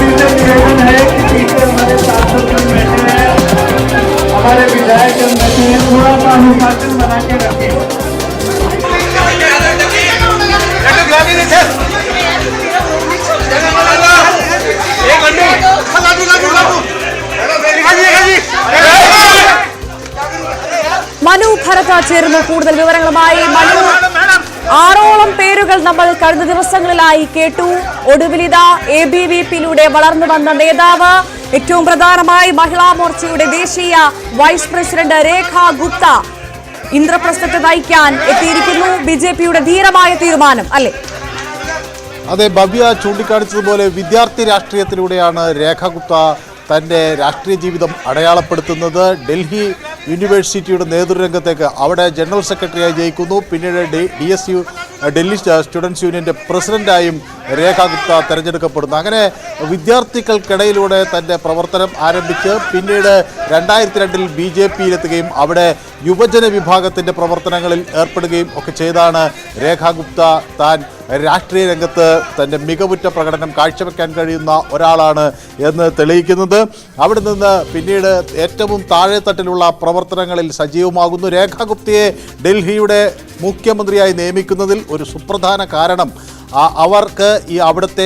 निवेदन है कि पीछे हमारे सांसद बैठे हैं, हमारे विधायक बैठे हैं, थोड़ा सा अनुशासन बना के रखें। മനു ഭരത ചേരുന്നു കൂടുതൽ വിവരങ്ങളുമായി. മനു, 6ഓളം പേരുകൾ നമ്മൾ കഴിഞ്ഞ ദിവസങ്ങളിലായി കേട്ടു. ഒടുവിലിത ABVP-യിലൂടെ വളർന്നു വന്ന നേതാവ്, ഏറ്റവും പ്രധാനമായി മഹിളാ മോർച്ചയുടെ ദേശീയ വൈസ് പ്രസിഡന്റ് രേഖ ഗുപ്ത ഇന്ദ്രപ്രസ്ഥത്തെ നയിക്കാൻ എത്തിയിരിക്കുന്നു. BJP-യുടെ ധീരമായ തീരുമാനം അല്ലേ? അതെ, ഭവ്യ ചൂണ്ടിക്കാണിച്ചതുപോലെ വിദ്യാർത്ഥി രാഷ്ട്രീയത്തിലൂടെയാണ് രേഖ ഗുപ്ത തൻ്റെ രാഷ്ട്രീയ ജീവിതം അടയാളപ്പെടുത്തുന്നത്. ഡൽഹി യൂണിവേഴ്സിറ്റിയുടെ നേതൃരംഗത്തേക്ക് അവിടെ ജനറൽ സെക്രട്ടറിയായി ജയിക്കുന്നു. പിന്നീട് DSU ഡൽഹി സ്റ്റുഡൻസ് യൂണിയൻ്റെ പ്രസിഡന്റായും രേഖ ഗുപ്ത തിരഞ്ഞെടുക്കപ്പെടുന്നു. അങ്ങനെ വിദ്യാർത്ഥികൾക്കിടയിലൂടെ തൻ്റെ പ്രവർത്തനം ആരംഭിച്ച് പിന്നീട് 2002-ൽ BJP-യിലെത്തുകയും അവിടെ യുവജന വിഭാഗത്തിൻ്റെ പ്രവർത്തനങ്ങളിൽ ഏർപ്പെടുകയും ഒക്കെ ചെയ്താണ് രേഖ ഗുപ്ത താൻ രാഷ്ട്രീയ രംഗത്ത് തൻ്റെ മികവുറ്റ പ്രകടനം കാഴ്ചവെക്കാൻ കഴിയുന്ന ഒരാളാണ് എന്ന് തെളിയിക്കുന്നത്. അവിടെ നിന്ന് പിന്നീട് ഏറ്റവും താഴെത്തട്ടിലുള്ള പ്രവർത്തനങ്ങളിൽ സജീവമാകുന്നു. രേഖ ഗുപ്തയെ ഡൽഹിയുടെ മുഖ്യമന്ത്രിയായി നിയമിക്കുന്നതിൽ ഒരു സുപ്രധാന കാരണം അവർക്ക് ഈ അവിടുത്തെ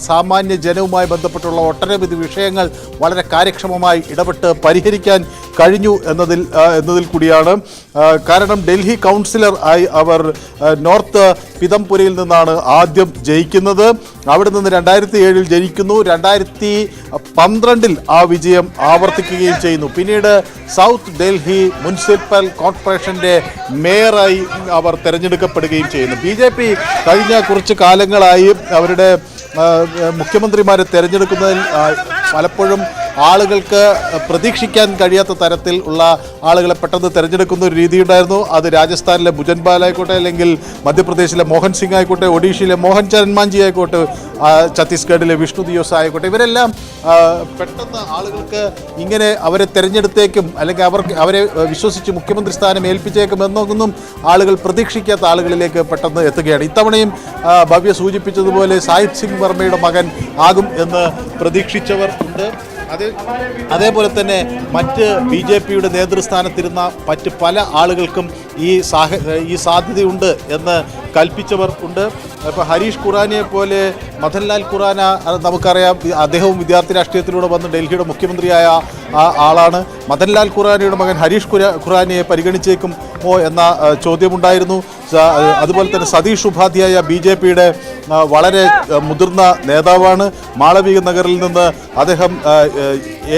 സാമാന്യ ജനവുമായി ബന്ധപ്പെട്ടുള്ള ഒട്ടനവധി വിഷയങ്ങൾ വളരെ കാര്യക്ഷമമായി ഇടപെട്ട് പരിഹരിക്കാൻ കഴിഞ്ഞു എന്നതിൽ കൂടിയാണ്. കാരണം ഡൽഹി കൗൺസിലർ ആയി അവർ നോർത്ത് പിതംപുരയിൽ നിന്നാണ് ആദ്യം ജയിക്കുന്നത്. അവിടെ നിന്ന് 2007-ൽ ജയിക്കുന്നു. 2012-ൽ ആ വിജയം ആവർത്തിക്കുകയും ചെയ്യുന്നു. പിന്നീട് സൗത്ത് ഡൽഹി മുനിസിപ്പൽ കോർപ്പറേഷൻ്റെ മേയറായി അവർ തിരഞ്ഞെടുക്കപ്പെടുകയും ചെയ്യുന്നു. BJP കഴിഞ്ഞ കുറച്ച് കാലങ്ങളായി അവരുടെ മുഖ്യമന്ത്രിമാരെ തിരഞ്ഞെടുക്കുന്നതിൽ പലപ്പോഴും ആളുകൾക്ക് പ്രതീക്ഷിക്കാൻ കഴിയാത്ത തരത്തിൽ ഉള്ള ആളുകളെ പെട്ടെന്ന് തിരഞ്ഞെടുക്കുന്ന ഒരു രീതി ഉണ്ടായിരുന്നു. അത് രാജസ്ഥാനിലെ ഭുജൻപാൽ ആയിക്കോട്ടെ, അല്ലെങ്കിൽ മധ്യപ്രദേശിലെ മോഹൻ സിംഗ് ആയിക്കോട്ടെ, ഒഡീഷയിലെ മോഹൻ ചരൺ മാഞ്ചി ആയിക്കോട്ടെ, ഛത്തീസ്ഗഡിലെ വിഷ്ണു ദിയോസ് ആയിക്കോട്ടെ, ഇവരെല്ലാം പെട്ടെന്ന് ആളുകൾക്ക് ഇങ്ങനെ അവരെ തിരഞ്ഞെടുത്തേക്കും അല്ലെങ്കിൽ അവരെ വിശ്വസിച്ച് മുഖ്യമന്ത്രി സ്ഥാനം ഏൽപ്പിച്ചേക്കും എന്നൊന്നും ആളുകൾ പ്രതീക്ഷിക്കാത്ത ആളുകളിലേക്ക് പെട്ടെന്ന് എത്തുകയാണ്. ഇത്തവണയും ഭവ്യ സൂചിപ്പിച്ചതുപോലെ സാഹിബ് സിംഗ് വർമ്മയുടെ മകൻ ആകും എന്ന് പ്രതീക്ഷിച്ചവർ ഉണ്ട്. അതേപോലെ തന്നെ മറ്റ് BJP-യുടെ നേതൃസ്ഥാനത്തിരുന്ന മറ്റ് പല ആളുകൾക്കും ഈ സാധ്യതയുണ്ട് എന്ന് കൽപ്പിച്ചവർ ഉണ്ട്. ഇപ്പോൾ ഹരീഷ് ഖുറാനയെ പോലെ മദൻലാൽ ഖുറാന നമുക്കറിയാം, അദ്ദേഹവും വിദ്യാർത്ഥി രാഷ്ട്രീയത്തിലൂടെ വന്ന് ഡൽഹിയുടെ മുഖ്യമന്ത്രിയായ ആളാണ്. മദൻലാൽ ഖുറാനയുടെ മകൻ ഹരീഷ് ഖുറാനയെ പരിഗണിച്ചേക്കുമോ എന്ന ചോദ്യമുണ്ടായിരുന്നു. അതുപോലെ തന്നെ സതീഷ് ഉപാധ്യായ BJP-യുടെ വളരെ മുതിർന്ന നേതാവാണ്. മാളവിക നഗറിൽ നിന്ന് അദ്ദേഹം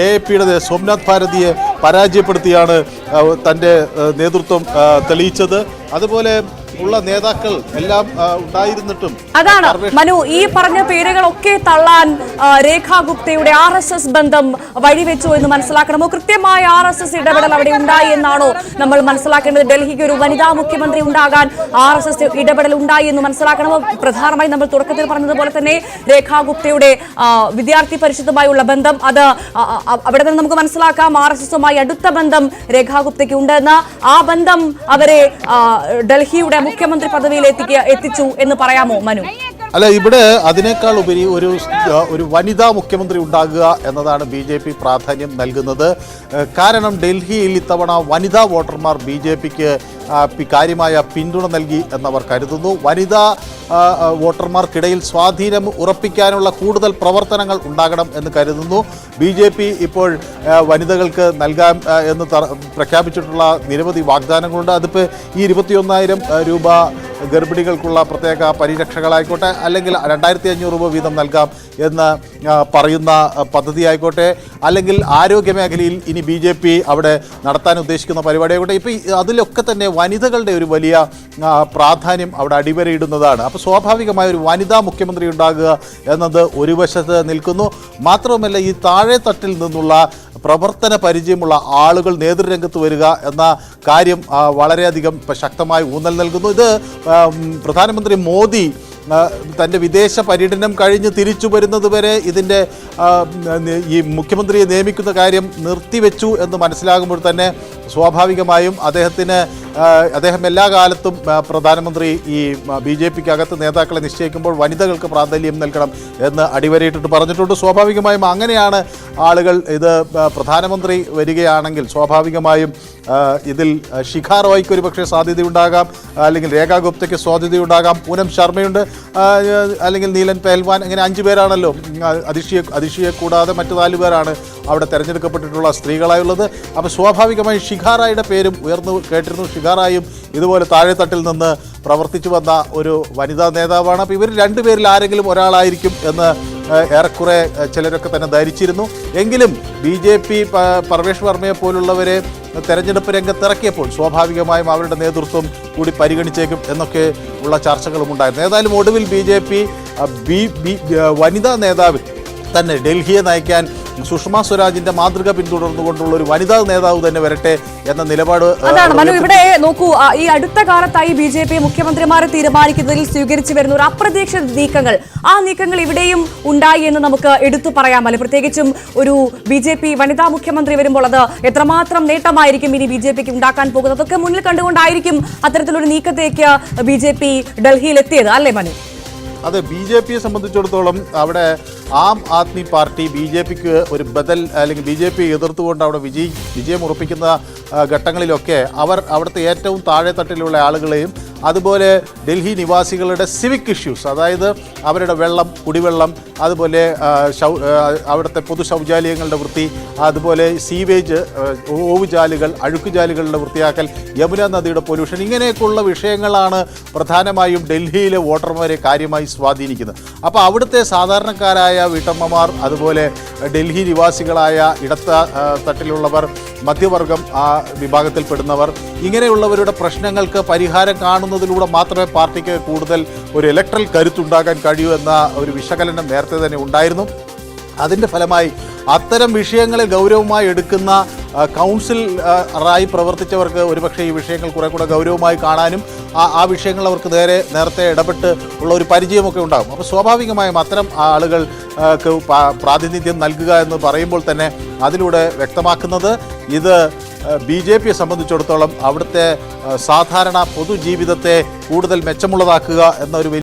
AAP-യുടെ സോംനാഥ് ഭാരതിയെ പരാജയപ്പെടുത്തിയാണ് തൻ്റെ നേതൃത്വം തെളിയിച്ചത്. അതുപോലെ ഉള്ള നേതാക്കൾ എല്ലാം ഉണ്ടായിരുന്നിട്ടും അതാണ് മനു, ഈ പറഞ്ഞ പേരുകളൊക്കെ തള്ളാൻ രേഖ ഗുപ്തയുടെ RSS ബന്ധം വഴിവെച്ചു എന്ന് മനസ്സിലാക്കണമോ? കൃത്യമായ RSS ഇടപെടൽ അവിടെ ഉണ്ടായി എന്നാണോ നമ്മൾ മനസ്സിലാക്കേണ്ടത്? ഡൽഹിക്ക് ഒരു വനിതാ മുഖ്യമന്ത്രി ഉണ്ടാകാൻ RSS ഇടപെടൽ ഉണ്ടായി എന്ന് മനസ്സിലാക്കണമോ? പ്രധാനമായി നമ്മൾ തുടക്കത്തിൽ പറഞ്ഞതുപോലെ തന്നെ രേഖ ഗുപ്തയുടെ വിദ്യാർത്ഥി പരിഷത്തുമായുള്ള ബന്ധം, അത് അവിടെ നിന്ന് നമുക്ക് മനസ്സിലാക്കാം RSS-ഉമായി അടുത്ത ബന്ധം രേഖ ഗുപ്തയ്ക്ക് ഉണ്ടെന്ന്. ആ ബന്ധം അവരെ ഡൽഹിയുടെ മുഖ്യമന്ത്രി പദവിയിൽ എത്തിച്ചു എന്ന് പറയാമോ മനു? അല്ല, ഇവിടെ അതിനേക്കാൾ ഉപരി ഒരു വനിതാ മുഖ്യമന്ത്രി ഉണ്ടാകുക എന്നതാണ് BJP പ്രാധാന്യം നൽകുന്നത്. കാരണം ഡൽഹിയിൽ ഇത്തവണ വനിതാ വോട്ടർമാർ BJPക്ക് കാര്യമായ പിന്തുണ നൽകി എന്നവർ കരുതുന്നു. വനിതാ വോട്ടർമാർക്കിടയിൽ സ്വാധീനം ഉറപ്പിക്കാനുള്ള കൂടുതൽ പ്രവർത്തനങ്ങൾ ഉണ്ടാകണം എന്ന് കരുതുന്നു. BJP ഇപ്പോൾ വനിതകൾക്ക് നൽകാൻ എന്ന് പ്രഖ്യാപിച്ചിട്ടുള്ള നിരവധി വാഗ്ദാനങ്ങളുണ്ട്. അതിപ്പോൾ ഈ 21,000 രൂപ ഗർഭിണികൾക്കുള്ള പ്രത്യേക പരിരക്ഷകളായിക്കോട്ടെ, അല്ലെങ്കിൽ 2,500 രൂപ വീതം നൽകാം എന്ന് പറയുന്ന പദ്ധതി ആയിക്കോട്ടെ, അല്ലെങ്കിൽ ആരോഗ്യ മേഖലയിൽ ഇനി BJP അവിടെ നടത്താൻ ഉദ്ദേശിക്കുന്ന പരിപാടി ആയിക്കോട്ടെ, ഇപ്പോൾ അതിലൊക്കെ തന്നെ വനിതകളുടെ ഒരു വലിയ പ്രാധാന്യം അവിടെ അടിവരയിടുന്നതാണ്. അപ്പോൾ സ്വാഭാവികമായ ഒരു വനിതാ മുഖ്യമന്ത്രി ഉണ്ടാകുക എന്നത് ഒരു വശത്ത് നിൽക്കുന്നു. മാത്രവുമല്ല, ഈ താഴെ തട്ടിൽ നിന്നുള്ള പ്രവർത്തന പരിചയമുള്ള ആളുകൾ നേതൃരംഗത്ത് വരിക എന്ന കാര്യം വളരെയധികം ശക്തമായി ഊന്നൽ നൽകുന്നു. ഇത് പ്രധാനമന്ത്രി മോദി തൻ്റെ വിദേശ പര്യടനം കഴിഞ്ഞ് തിരിച്ചു വരുന്നത് വരെ ഇതിൻ്റെ ഈ മുഖ്യമന്ത്രിയെ നിയമിക്കുന്ന കാര്യം നിർത്തിവെച്ചു എന്ന് മനസ്സിലാകുമ്പോൾ തന്നെ സ്വാഭാവികമായും അദ്ദേഹം എല്ലാ കാലത്തും പ്രധാനമന്ത്രി ഈ BJPക്ക് അകത്ത് നേതാക്കളെ നിശ്ചയിക്കുമ്പോൾ വനിതകൾക്ക് പ്രാധാന്യം നൽകണം എന്ന് അടിവരയിട്ടിട്ട് പറഞ്ഞിട്ടുണ്ട്. സ്വാഭാവികമായും അങ്ങനെയാണ് ആളുകൾ ഇത് പ്രധാനമന്ത്രി വരികയാണെങ്കിൽ സ്വാഭാവികമായും ഇതിൽ ശിഖ റോയ്ക്ക് ഒരു പക്ഷേ സാധ്യതയുണ്ടാകാം, അല്ലെങ്കിൽ രേഖാ ഗുപ്തയ്ക്ക് സാധ്യതയുണ്ടാകാം, പൂനം ശർമ്മയുണ്ട്, അല്ലെങ്കിൽ നീലൻ പെഹൽവാൻ, അങ്ങനെ 5 പേരാണല്ലോ. അതിഷിയെ കൂടാതെ മറ്റു 4 പേരാണ് അവിടെ തിരഞ്ഞെടുക്കപ്പെട്ടിട്ടുള്ള സ്ത്രീകളായുള്ളത്. അപ്പോൾ സ്വാഭാവികമായും ശിഖ റായിയുടെ പേരും ഉയർന്നു കേട്ടിരുന്നു. ശിഖ റായും ഇതുപോലെ താഴെത്തട്ടിൽ നിന്ന് പ്രവർത്തിച്ചു വന്ന ഒരു വനിതാ നേതാവാണ്. അപ്പോൾ ഇവർ 2 പേരിൽ ആരെങ്കിലും ഒരാളായിരിക്കും എന്ന് ഏറെക്കുറെ ചിലരൊക്കെ തന്നെ ധരിച്ചിരുന്നു. എങ്കിലും BJP പർവേഷ് വർമ്മയെ പോലുള്ളവരെ തെരഞ്ഞെടുപ്പ് രംഗത്തിറക്കിയപ്പോൾ സ്വാഭാവികമായും അവരുടെ നേതൃത്വം കൂടി പരിഗണിച്ചേക്കും എന്നൊക്കെ ഉള്ള ചർച്ചകളും ഉണ്ടായിരുന്നു. ഏതായാലും ഒടുവിൽ BJP വനിതാ നേതാവ് തന്നെ ഡൽഹിയെ നയിക്കാൻ സുഷമ സ്വരാജിന്റെ മാതൃക പിന്തുടർന്നുകൊണ്ടുള്ള ഒരു വനിതാ നേതാവ് തന്നെ വരട്ടെ എന്ന നിലപാട്. അതാണ് മനു, ഇവിടെ നോക്കൂ, ഈ അടുത്ത കാലത്തായി BJP മുഖ്യമന്ത്രിമാരെ തീരുമാനിക്കുന്നതിൽ സ്വീകരിച്ചു വരുന്ന ഒരു അപ്രതീക്ഷിത നീക്കങ്ങൾ, ആ നീക്കങ്ങൾ ഇവിടെയും ഉണ്ടായി എന്ന് നമുക്ക് എടുത്തു പറയാമല്ലോ. പ്രത്യേകിച്ചും ഒരു BJP വനിതാ മുഖ്യമന്ത്രി വരുമ്പോൾ അത് എത്രമാത്രം നേട്ടമായിരിക്കും ഇനി BJPക്ക് ഉണ്ടാക്കാൻ പോകുന്നത്, അതൊക്കെ മുന്നിൽ കണ്ടുകൊണ്ടായിരിക്കും അത്തരത്തിലൊരു നീക്കത്തേക്ക് BJP ഡൽഹിയിലെത്തിയത്, അല്ലേ മനു? അതെ, BJPയെ സംബന്ധിച്ചിടത്തോളം അവിടെ ആം ആദ്മി പാർട്ടി BJPക്ക് ഒരു ബദൽ, അല്ലെങ്കിൽ BJP എതിർത്തുകൊണ്ട് അവിടെ വിജയം ഉറപ്പിക്കുന്ന ഘട്ടങ്ങളിലൊക്കെ അവിടുത്തെ ഏറ്റവും താഴെത്തട്ടിലുള്ള ആളുകളെയും അതുപോലെ ഡൽഹി നിവാസികളുടെ സിവിക് ഇഷ്യൂസ്, അതായത് അവരുടെ വെള്ളം, കുടിവെള്ളം, അതുപോലെ അവിടുത്തെ പൊതു ശൗചാലയങ്ങളുടെ വൃത്തി, അതുപോലെ സീവേജ്, ഓവുചാലുകൾ, അഴുക്കുചാലുകളുടെ വൃത്തിയാക്കൽ, യമുന നദിയുടെ പൊല്യൂഷൻ, ഇങ്ങനെയൊക്കെയുള്ള വിഷയങ്ങളാണ് പ്രധാനമായും ഡൽഹിയിലെ വോട്ടർമാരെ കാര്യമായി സ്വാധീനിക്കുന്നത്. അപ്പോൾ അവിടുത്തെ സാധാരണക്കാരായ വീട്ടമ്മമാർ, അതുപോലെ ഡൽഹി നിവാസികളായ ഇടത്ത തട്ടിലുള്ളവർ, മധ്യവർഗം ആ വിഭാഗത്തിൽപ്പെടുന്നവർ, ഇങ്ങനെയുള്ളവരുടെ പ്രശ്നങ്ങൾക്ക് പരിഹാരം കാണുന്നതിലൂടെ മാത്രമേ പാർട്ടിക്ക് കൂടുതൽ ഒരു ഇലക്ട്രൽ കരുത്തുണ്ടാക്കാൻ കഴിയൂ എന്ന ഒരു വിശകലനം നേരത്തെ തന്നെ ഉണ്ടായിരുന്നു. അതിൻ്റെ ഫലമായി അത്തരം വിഷയങ്ങളെ ഗൗരവമായി എടുക്കുന്ന കൗൺസിലറായി പ്രവർത്തിച്ചവർക്ക് ഒരുപക്ഷെ ഈ വിഷയങ്ങൾ കുറെ കൂടെ ഗൗരവമായി കാണാനും ആ വിഷയങ്ങൾ അവർക്ക് നേരത്തെ ഇടപെട്ട് ഉള്ള ഒരു പരിചയമൊക്കെ ഉണ്ടാകും. അപ്പോൾ സ്വാഭാവികമായും അത്തരം ആളുകൾക്ക് പ്രാതിനിധ്യം നൽകുക എന്ന് പറയുമ്പോൾ തന്നെ അതിലൂടെ വ്യക്തമാക്കുന്നത് ഇത് BJPയെ സംബന്ധിച്ചിടത്തോളം അവിടുത്തെ സാധാരണ പൊതുജീവിതത്തെ കൂടുതൽ മെച്ചമുള്ളതാക്കുക എന്നൊരു